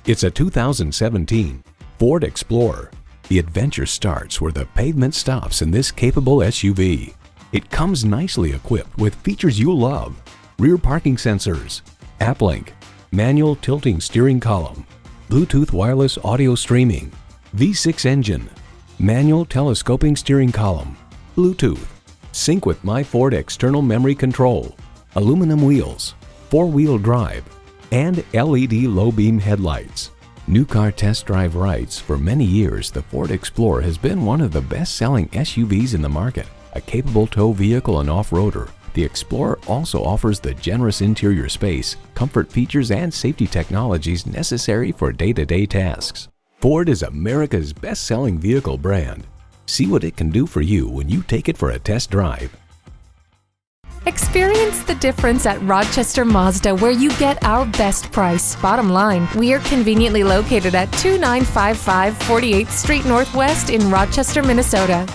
It's a 2017 Ford Explorer. The adventure starts where the pavement stops in this capable SUV. It comes nicely equipped with features you'll love: rear parking sensors, app link, manual tilting steering column, Bluetooth wireless audio streaming, V6 engine, manual telescoping steering column, Bluetooth, sync with My Ford external memory control, aluminum wheels, four-wheel drive, and LED low-beam headlights. New car test drive rights. For many years, the Ford Explorer has been one of the best-selling SUVs in the market. A capable tow vehicle and off-roader, the Explorer also offers the generous interior space, comfort features, and safety technologies necessary for day-to-day tasks. Ford is America's best-selling vehicle brand. See what it can do for you when you take it for a test drive. Experience the difference at Rochester Mazda, where you get our best price. Bottom line, we are conveniently located at 2955 48th Street Northwest in Rochester, Minnesota.